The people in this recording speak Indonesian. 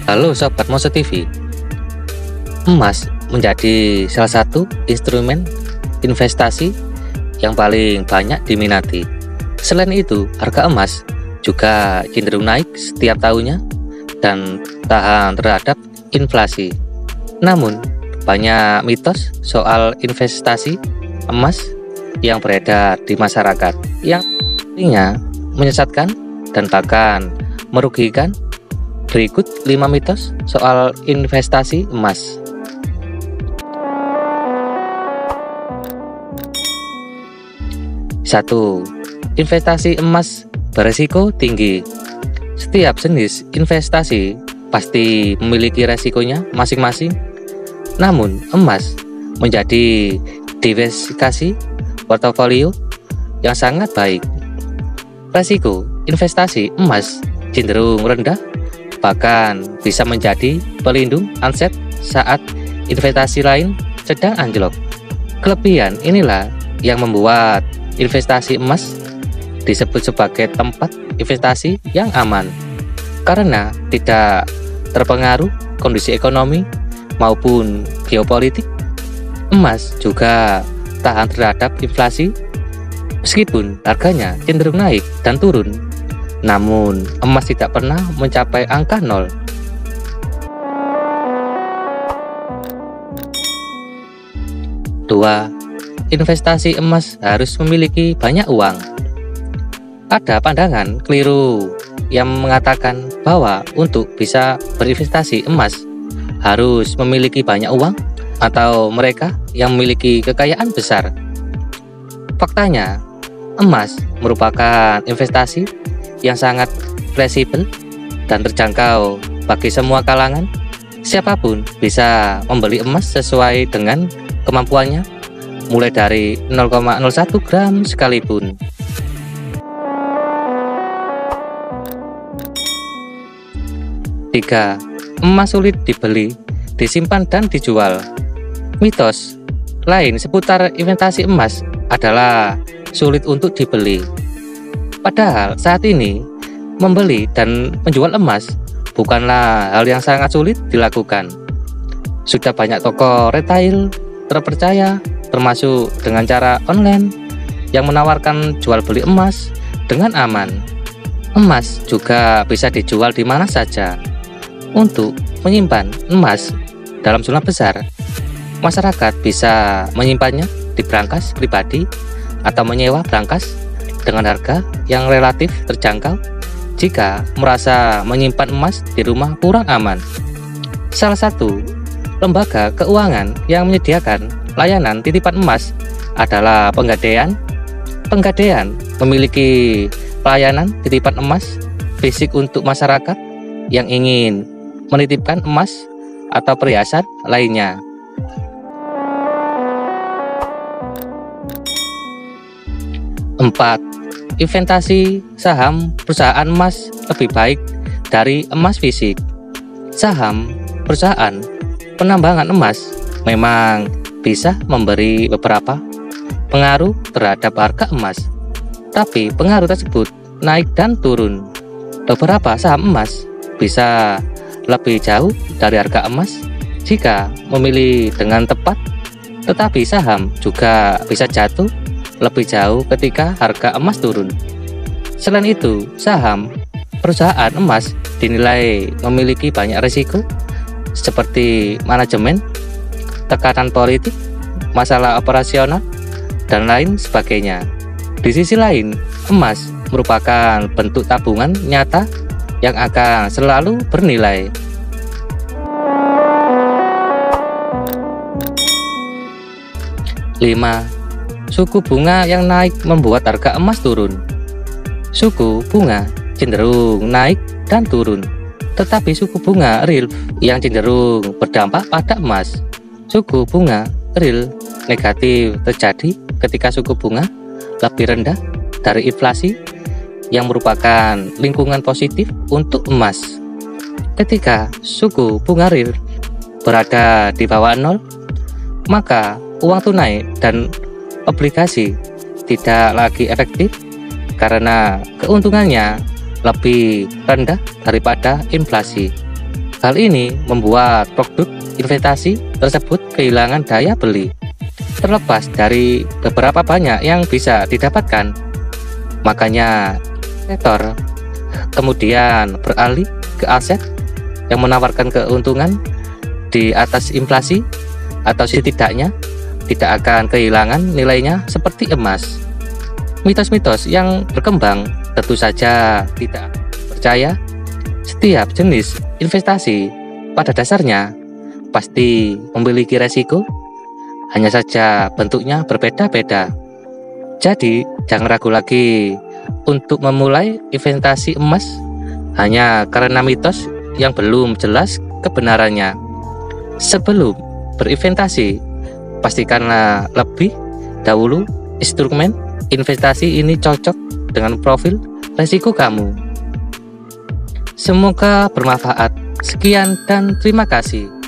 Halo Sobat Moso TV. Emas menjadi salah satu instrumen investasi yang paling banyak diminati. Selain itu, harga emas juga cenderung naik setiap tahunnya dan tahan terhadap inflasi. Namun, banyak mitos soal investasi emas yang beredar di masyarakat yang artinya menyesatkan dan bahkan merugikan. Berikut 5 mitos soal investasi emas. 1. Investasi emas beresiko tinggi. Setiap jenis investasi pasti memiliki resikonya masing-masing. Namun, emas menjadi diversifikasi portofolio yang sangat baik. Resiko investasi emas cenderung rendah, bahkan bisa menjadi pelindung aset saat investasi lain sedang anjlok. Kelebihan inilah yang membuat investasi emas disebut sebagai tempat investasi yang aman, karena tidak terpengaruh kondisi ekonomi maupun geopolitik. Emas juga tahan terhadap inflasi meskipun harganya cenderung naik dan turun. Namun, emas tidak pernah mencapai angka 0. 2. Investasi emas harus memiliki banyak uang. Ada pandangan keliru yang mengatakan bahwa untuk bisa berinvestasi emas harus memiliki banyak uang atau mereka yang memiliki kekayaan besar. Faktanya, emas merupakan investasi yang sangat fleksibel dan terjangkau bagi semua kalangan. Siapapun bisa membeli emas sesuai dengan kemampuannya, mulai dari 0,01 gram sekalipun. 3. Emas sulit dibeli, disimpan dan dijual. Mitos lain seputar investasi emas adalah sulit untuk dibeli. Padahal saat ini, membeli dan menjual emas bukanlah hal yang sangat sulit dilakukan. Sudah banyak toko retail terpercaya, termasuk dengan cara online, yang menawarkan jual beli emas dengan aman. Emas juga bisa dijual di mana saja. Untuk menyimpan emas dalam jumlah besar, masyarakat bisa menyimpannya di brankas pribadi atau menyewa brankas dengan harga yang relatif terjangkau jika merasa menyimpan emas di rumah kurang aman. Salah satu lembaga keuangan yang menyediakan layanan titipan emas adalah Pegadaian. Pegadaian memiliki pelayanan titipan emas fisik untuk masyarakat yang ingin menitipkan emas atau perhiasan lainnya. 4. Investasi saham perusahaan emas lebih baik dari emas fisik. Saham perusahaan penambangan emas memang bisa memberi beberapa pengaruh terhadap harga emas, tapi pengaruh tersebut naik dan turun. Beberapa saham emas bisa lebih jauh dari harga emas jika memilih dengan tepat, tetapi saham juga bisa jatuh lebih jauh ketika harga emas turun. Selain itu, saham perusahaan emas dinilai memiliki banyak risiko seperti manajemen, tekanan politik, masalah operasional, dan lain sebagainya. Di sisi lain, emas merupakan bentuk tabungan nyata yang akan selalu bernilai. 5. Suku bunga yang naik membuat harga emas turun. Suku bunga cenderung naik dan turun, tetapi suku bunga real yang cenderung berdampak pada emas. Suku bunga real negatif terjadi ketika suku bunga lebih rendah dari inflasi, yang merupakan lingkungan positif untuk emas. Ketika suku bunga real berada di bawah 0, maka uang tunai dan obligasi tidak lagi efektif karena keuntungannya lebih rendah daripada inflasi. Hal ini membuat produk investasi tersebut kehilangan daya beli. Terlepas dari beberapa banyak yang bisa didapatkan, makanya investor kemudian beralih ke aset yang menawarkan keuntungan di atas inflasi, atau setidaknya tidak akan kehilangan nilainya seperti emas. Mitos-mitos yang berkembang tentu saja tidak percaya. Setiap jenis investasi pada dasarnya pasti memiliki resiko, hanya saja bentuknya berbeda-beda. Jadi jangan ragu lagi untuk memulai investasi emas hanya karena mitos yang belum jelas kebenarannya. Sebelum berinvestasi, pastikanlah lebih dahulu instrumen investasi ini cocok dengan profil resiko kamu. Semoga bermanfaat. Sekian dan terima kasih.